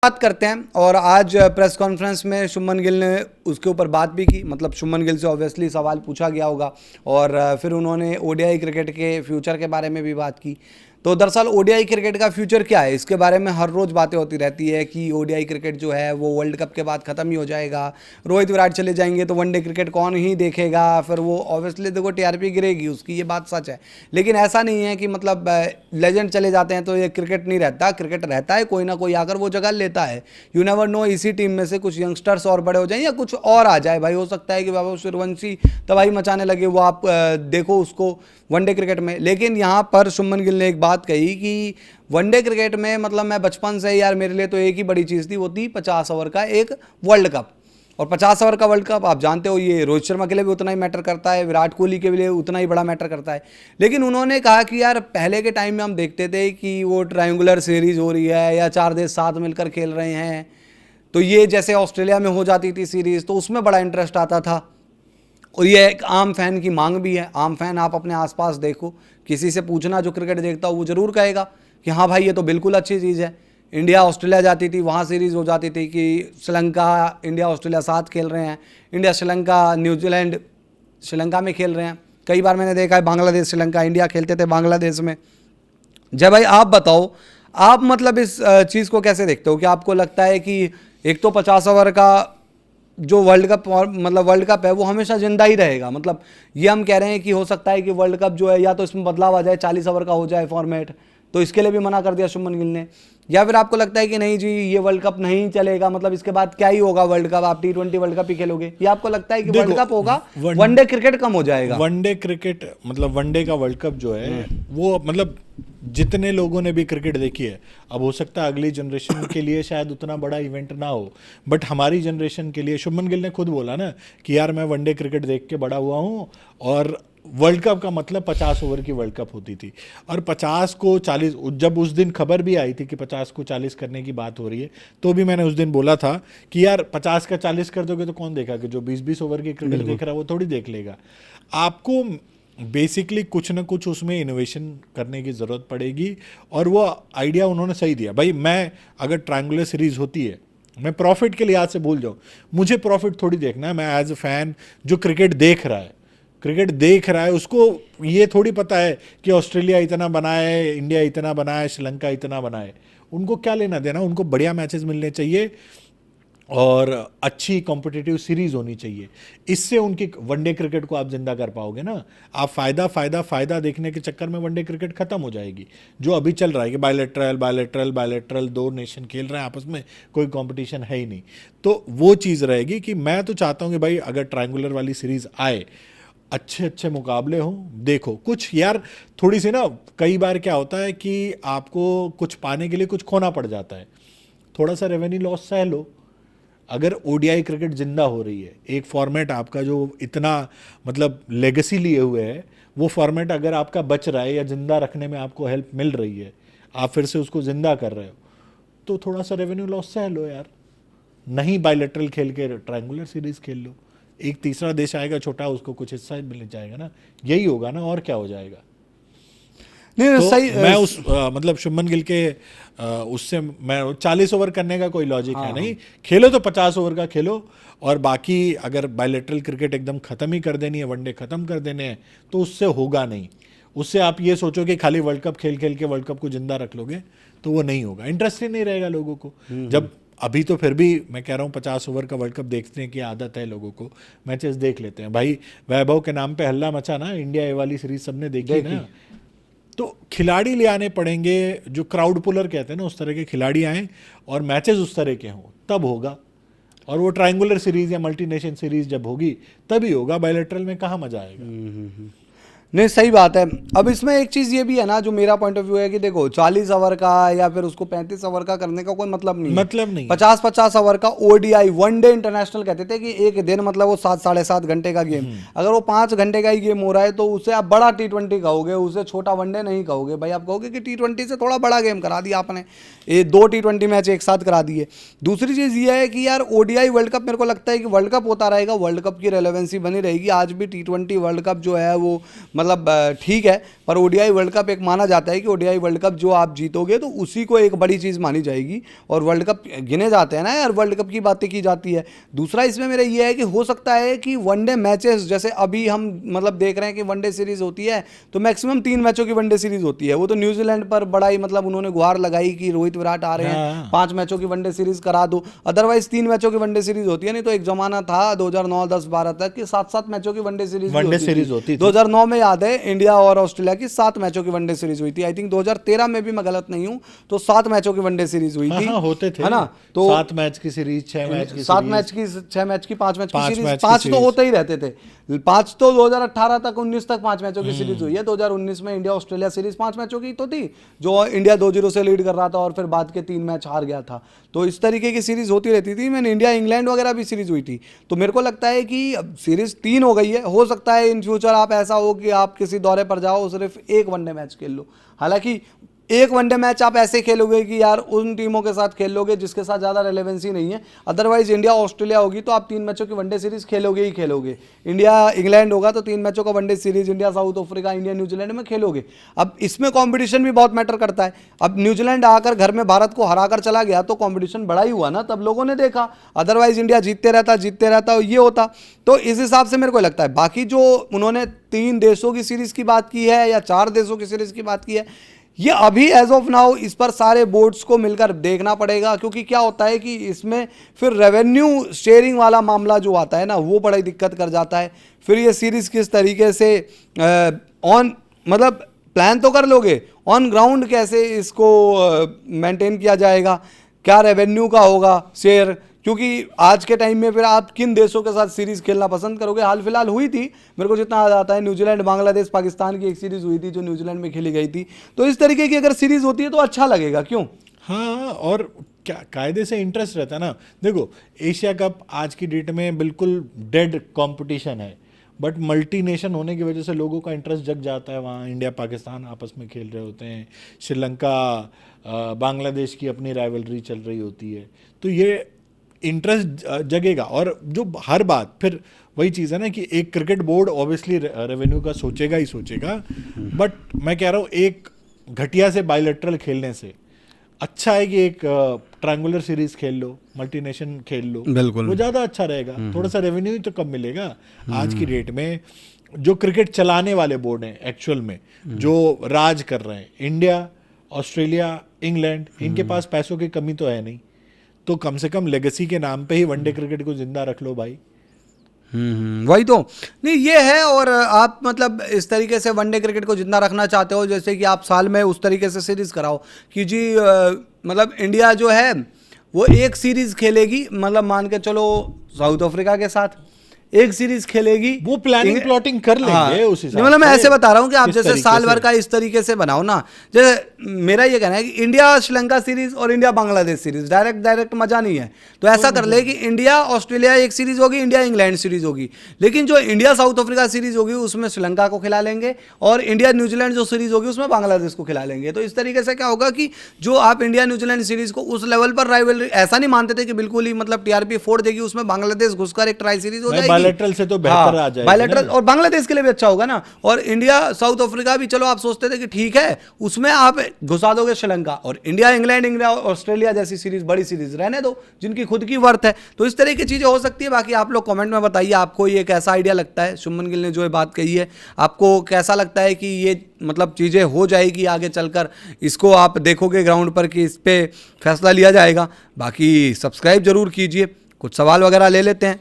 बात करते हैं। और आज प्रेस कॉन्फ्रेंस में शुभमन गिल ने उसके ऊपर बात भी की। मतलब शुभमन गिल से ऑब्वियसली सवाल पूछा गया होगा और फिर उन्होंने ओडीआई क्रिकेट के फ्यूचर के बारे में भी बात की। तो दरअसल ओडीआई क्रिकेट का फ्यूचर क्या है, इसके बारे में हर रोज़ बातें होती रहती है कि ओडीआई क्रिकेट जो है वो वर्ल्ड कप के बाद ख़त्म ही हो जाएगा, रोहित विराट चले जाएंगे तो वनडे क्रिकेट कौन ही देखेगा, फिर वो ऑब्वियसली देखो टीआरपी गिरेगी उसकी, ये बात सच है। लेकिन ऐसा नहीं है कि मतलब लेजेंड चले जाते हैं तो ये क्रिकेट नहीं रहता, क्रिकेट रहता है, कोई ना कोई आकर वो जगह लेता है। यू नेवर नो, इसी टीम में से कुछ यंगस्टर्स और बड़े हो जाएं या कुछ और आ जाए भाई, हो सकता है कि बाबा सूर्यवंशी तबाही मचाने लगे, वो आप देखो उसको वनडे क्रिकेट में। लेकिन यहाँ पर शुभमन गिल ने एक बात कही कि वनडे क्रिकेट में मतलब मैं बचपन से यार मेरे लिए तो एक ही बड़ी चीज़ थी, वो थी 50 ओवर का एक वर्ल्ड कप। और 50 ओवर का वर्ल्ड कप आप जानते हो ये रोहित शर्मा के लिए भी उतना ही मैटर करता है, विराट कोहली के लिए उतना ही बड़ा मैटर करता है। लेकिन उन्होंने कहा कि यार पहले के टाइम में हम देखते थे कि वो ट्रायंगुलर सीरीज हो रही है या 4 देश साथ मिलकर खेल रहे हैं, तो ये जैसे ऑस्ट्रेलिया में हो जाती थी सीरीज तो उसमें बड़ा इंटरेस्ट आता था। और ये एक आम फैन की मांग भी है। आम फैन आप अपने आसपास देखो, किसी से पूछना जो क्रिकेट देखता हो वो ज़रूर कहेगा कि हाँ भाई ये तो बिल्कुल अच्छी चीज़ है। इंडिया ऑस्ट्रेलिया जाती थी, वहाँ सीरीज़ हो जाती थी कि श्रीलंका इंडिया ऑस्ट्रेलिया साथ खेल रहे हैं, इंडिया श्रीलंका न्यूजीलैंड श्रीलंका में खेल रहे हैं। कई बार मैंने देखा है बांग्लादेश श्रीलंका इंडिया खेलते थे बांग्लादेश में। जय भाई आप बताओ, आप मतलब इस चीज़ को कैसे देखते हो कि आपको लगता है कि एक तो 50 ओवर का जो वर्ल्ड कप मतलब वर्ल्ड कप है वो हमेशा जिंदा ही रहेगा, मतलब ये हम कह रहे हैं कि हो सकता है कि वर्ल्ड कप जो है या तो इसमें बदलाव आ जाए, 40 ओवर का हो जाए फॉर्मेट, तो इसके लिए भी मना कर दिया शुभमन गिल ने। या फिर आपको लगता है कि नहीं जी ये वर्ल्ड कप नहीं चलेगा, मतलब इसके बाद क्या ही होगा वर्ल्ड कप, आप T20 वर्ल्ड कप ही खेलोगे, या आपको लगता है कि वर्ल्ड कप होगा वनडे क्रिकेट कम हो जाएगा? वनडे क्रिकेट मतलब वनडे का वर्ल्ड कप जो है वो मतलब जितने लोगों ने भी क्रिकेट देखी है, अब हो सकता है अगली जनरेशन के लिए शायद उतना बड़ा इवेंट ना हो, बट हमारी जनरेशन के लिए शुभमन गिल ने खुद बोला ना कि यार मैं वनडे क्रिकेट देख के बड़ा हुआ हूँ और वर्ल्ड कप का मतलब 50 ओवर की वर्ल्ड कप होती थी और 50 को 40, जब उस दिन खबर भी आई थी कि 50 को 40 करने की बात हो रही है, तो भी मैंने उस दिन बोला था कि यार 50 का 40 कर दोगे तो कौन देखा, कि जो 20-20 ओवर की क्रिकेट देख रहा है वो थोड़ी देख लेगा। आपको बेसिकली कुछ ना कुछ उसमें इनोवेशन करने की ज़रूरत पड़ेगी और वो आइडिया उन्होंने सही दिया। भाई मैं अगर ट्रायंगुलर सीरीज होती है, मैं प्रॉफिट के लिहाज से भूल जाऊँ, मुझे प्रॉफिट थोड़ी देखना है। मैं एज अ फैन जो क्रिकेट देख रहा है उसको ये थोड़ी पता है कि ऑस्ट्रेलिया इतना बनाए, इंडिया इतना बनाए, श्रीलंका इतना बनाए, उनको क्या लेना देना। उनको बढ़िया मैचेस मिलने चाहिए और अच्छी कॉम्पिटिटिव सीरीज होनी चाहिए। इससे उनकी वनडे क्रिकेट को आप जिंदा कर पाओगे ना। आप फायदा देखने के चक्कर में वनडे क्रिकेट खत्म हो जाएगी। जो अभी चल रहा है कि बायलैटरल 2 नेशन खेल रहे हैं आपस में, कोई कंपटीशन है ही नहीं, तो वो चीज़ रहेगी। कि मैं तो चाहता हूँ कि भाई अगर ट्रायंगुलर वाली सीरीज आए, अच्छे मुकाबले हों, देखो कुछ यार थोड़ी सी ना, कई बार क्या होता है कि आपको कुछ पाने के लिए कुछ खोना पड़ जाता है, थोड़ा सा रेवेन्यू लॉस सह लो। अगर ओडीआई क्रिकेट जिंदा हो रही है, एक फॉर्मेट आपका जो इतना मतलब लेगेसी लिए हुए है, वो फॉर्मेट अगर आपका बच रहा है या जिंदा रखने में आपको हेल्प मिल रही है, आप फिर से उसको जिंदा कर रहे हो, तो थोड़ा सा रेवेन्यू लॉस सह लो यार। नहीं बायलैटरल खेल के ट्रायंगुलर सीरीज खेल लो, एक तीसरा देश आएगा छोटा, उसको कुछ हिस्सा मिल जाएगा ना, यही होगा ना, और क्या हो जाएगा। नहीं तो सही मैं उस मतलब शुभमन गिल के उससे मैं 40 ओवर करने का कोई लॉजिक है नहीं। खेलो तो 50 ओवर का खेलो, और बाकी अगर बायलैटरल क्रिकेट एकदम ख़त्म ही कर देनी है, वनडे ख़त्म कर देने हैं, तो उससे होगा नहीं। उससे आप ये सोचो कि खाली वर्ल्ड कप खेल के वर्ल्ड कप को जिंदा रख लोगे, तो वो नहीं होगा, इंटरेस्ट ही नहीं रहेगा लोगों को। जब अभी तो फिर भी मैं कह रहा हूँ 50 ओवर का वर्ल्ड कप देखने की आदत है लोगों को, मैचेस देख लेते हैं भाई। वैभव के नाम पे हल्ला मचा ना, इंडिया ए वाली सीरीज सबने देखी ना। तो खिलाड़ी ले आने पड़ेंगे, जो क्राउड पुलर कहते हैं ना, उस तरह के खिलाड़ी आए और मैचेस उस तरह के हों, तब होगा। और वो ट्रायंगुलर सीरीज या मल्टी नेशन सीरीज जब होगी तभी होगा, बायलैटरल में कहाँ मजा आएगा। नहीं सही बात है। अब इसमें एक चीज़ ये भी है ना, जो मेरा पॉइंट ऑफ व्यू है कि देखो 40 ओवर का या फिर उसको 35 ओवर का करने का कोई मतलब नहीं है। मतलब नहीं। 50-50 ओवर का ओडीआई वनडे इंटरनेशनल कहते थे कि एक दिन मतलब वो 7-7.5 घंटे का गेम, अगर वो 5 घंटे का ही गेम हो रहा है तो उसे आप बड़ा T20 कहोगे, उसे छोटा वनडे नहीं कहोगे भाई। आप कहोगे कि T20 से थोड़ा बड़ा गेम करा दिया आपने, ये 2 T20 मैच एक साथ करा दिए। दूसरी चीज़ ये है कि यार ओडीआई वर्ल्ड कप, मेरे को लगता है कि वर्ल्ड कप होता रहेगा, वर्ल्ड कप की रेलेवेंसी बनी रहेगी। आज भी T20 वर्ल्ड कप जो है वो मतलब ठीक है, पर ओडीआई वर्ल्ड कप एक माना जाता है कि ओडीआई वर्ल्ड कप जो आप जीतोगे तो उसी को एक बड़ी चीज़ मानी जाएगी, और वर्ल्ड कप गिने जाते हैं ना यार, वर्ल्ड कप की बातें की जाती है। दूसरा इसमें मेरा ये है कि हो सकता है कि वनडे मैचेस, जैसे अभी हम मतलब देख रहे हैं कि वनडे सीरीज होती है तो मैक्सिमम 3 मैचों की वनडे सीरीज होती है। वो तो न्यूजीलैंड पर बड़ा ही मतलब उन्होंने गुहार लगाई कि रोहित विराट आ रहे हैं, 5 मैचों की वनडे सीरीज करा दो, अदरवाइज 3 मैचों की वनडे सीरीज होती है। नहीं तो एक जमाना था 2009, 10, 12 तक कि 7-7 मैचों की वनडे सीरीज होती थी। 2009 में याद है इंडिया और ऑस्ट्रेलिया की 7 मैचों की वनडे सीरीज हुई थी। आई थिंक 2013 में भी मैं गलत नहीं हूं तो 7 मैचों की वनडे सीरीज हुई थी। होते थे, है ना, तो 7 मैच की सीरीज, 6 मैच की, 7 मैच की, 6 मैच की, 5 मैच की सीरीज, 5 तो होते ही रहते थे। 5 तो 2018 तक 19 तक 5 मैचों की सीरीज हुई है। 2019 में इंडिया ऑस्ट्रेलिया सीरीज 5 मैचों की तो थी, जो इंडिया 2-0 से लीड कर रहा था और फिर बाद के 3 मैच हार गया था। तो इस तरीके की सीरीज होती रहती थी। मैंने इंडिया इंग्लैंड वगैरह भी सीरीज हुई थी। तो मेरे को लगता है कि अब सीरीज 3 हो गई है, हो सकता है इन फ्यूचर आप ऐसा हो कि आप किसी दौरे पर जाओ सिर्फ एक वनडे मैच खेल लो। हालांकि एक वनडे मैच आप ऐसे खेलोगे कि यार उन टीमों के साथ खेल लोगे जिसके साथ ज़्यादा रेलेवेंसी नहीं है, अदरवाइज इंडिया ऑस्ट्रेलिया होगी तो आप 3 मैचों की वनडे सीरीज खेलोगे ही खेलोगे। इंडिया इंग्लैंड होगा तो 3 मैचों का one day series, India south Africa, India New Zealand में खेलोगे। अब इसमें कॉम्पिटिशन भी बहुत मैटर करता है। अब न्यूजीलैंड आकर घर में भारत को हरा कर चला गया तो कॉम्पिटिशन बड़ा ही हुआ ना, तब लोगों ने देखा, अदरवाइज इंडिया जीतते रहता ये होता। तो इस हिसाब से मेरे को लगता है। बाकी जो उन्होंने 3 देशों की सीरीज की बात की है या 4 देशों की सीरीज की बात की है, ये अभी एज ऑफ नाउ इस पर सारे बोर्ड्स को मिलकर देखना पड़ेगा, क्योंकि क्या होता है कि इसमें फिर रेवेन्यू शेयरिंग वाला मामला जो आता है ना, वो बड़ी दिक्कत कर जाता है। फिर ये सीरीज किस तरीके से ऑन मतलब प्लान तो कर लोगे, ऑन ग्राउंड कैसे इसको मेंटेन किया जाएगा, क्या रेवेन्यू का होगा शेयर, क्योंकि आज के टाइम में फिर आप किन देशों के साथ सीरीज खेलना पसंद करोगे। हाल फिलहाल हुई थी, मेरे को जितना याद आता है, न्यूजीलैंड बांग्लादेश पाकिस्तान की एक सीरीज हुई थी जो न्यूजीलैंड में खेली गई थी। तो इस तरीके की अगर सीरीज होती है तो अच्छा लगेगा, क्यों? हाँ, और क्या कायदे से इंटरेस्ट रहता है ना। देखो, एशिया कप आज की डेट में बिल्कुल डेड कंपटीशन है, बट मल्टी नेशन होने की वजह से लोगों का इंटरेस्ट जग जाता है। वहाँ इंडिया पाकिस्तान आपस में खेल रहे होते हैं, श्रीलंका बांग्लादेश की अपनी राइवलरी चल रही होती है, तो ये इंटरेस्ट जगेगा। और जो हर बात फिर वही चीज़ है ना कि एक क्रिकेट बोर्ड ऑब्वियसली रेवेन्यू का सोचेगा ही सोचेगा, बट मैं कह रहा हूँ एक घटिया से बायलैटरल खेलने से अच्छा है कि एक ट्रायंगुलर सीरीज खेल लो, मल्टीनेशन खेल लो, बिल्कुल, वो ज़्यादा अच्छा रहेगा। थोड़ा सा रेवेन्यू ही तो कम मिलेगा। आज की डेट में जो क्रिकेट चलाने वाले बोर्ड हैं एक्चुअल में जो राज कर रहे हैं, इंडिया, ऑस्ट्रेलिया, इंग्लैंड, इनके पास पैसों की कमी तो है नहीं, तो कम से कम लेगेसी के नाम पे ही वनडे क्रिकेट को जिंदा रख लो भाई। वही तो नहीं ये है। और आप मतलब इस तरीके से वनडे क्रिकेट को जिंदा रखना चाहते हो, जैसे कि आप साल में उस तरीके से सीरीज कराओ कि जी मतलब इंडिया जो है वो एक सीरीज खेलेगी, मतलब मान के चलो साउथ अफ्रीका के साथ एक सीरीज खेलेगी, वो प्लानिंग प्लॉटिंग कर लेंगे। हाँ, उस हिसाब मतलब मैं से ऐसे बता रहा हूँ कि आप जैसे साल भर से का इस तरीके से बनाओ ना। जैसे मेरा ये कहना है कि इंडिया श्रीलंका सीरीज और इंडिया बांग्लादेश सीरीज डायरेक्ट मजा नहीं है, तो ऐसा कर ले कि इंडिया ऑस्ट्रेलिया एक सीरीज होगी, इंडिया इंग्लैंड सीरीज होगी, लेकिन जो इंडिया साउथ अफ्रीका सीरीज होगी उसमें श्रीलंका को खिला लेंगे, और इंडिया न्यूजीलैंड जो सीरीज होगी उसमें बांग्लादेश को खिला लेंगे। तो इस तरीके से क्या होगा कि जो आप इंडिया न्यूजीलैंड सीरीज को उस लेवल पर राइवलरी, ऐसा नहीं मानते थे कि बिल्कुल ही मतलब टीआरपी फोड़ देगी, उसमें बांग्लादेश घुसकर एक ट्राई सीरीज हो जाएगी, बायलैटरल से तो बायलैटरल, और बांग्लादेश के लिए भी अच्छा होगा ना। और इंडिया साउथ अफ्रीका भी चलो आप सोचते थे कि ठीक है उसमें आप घुसा दोगे श्रीलंका, और इंडिया इंग्लैंड, इंडिया ऑस्ट्रेलिया जैसी सीरीज बड़ी सीरीज रहने दो जिनकी खुद की वर्थ है। तो इस तरह की चीजें हो सकती है। बाकी आप लोग कमेंट में बताइए आपको ये कैसा आइडिया लगता है, शुभमन गिल ने जो ये बात कही है आपको कैसा लगता है कि ये मतलब चीजें हो जाएगी आगे चलकर, इसको आप देखोगे ग्राउंड पर कि इस पे फैसला लिया जाएगा। बाकी सब्सक्राइब जरूर कीजिए, कुछ सवाल वगैरह ले लेते हैं।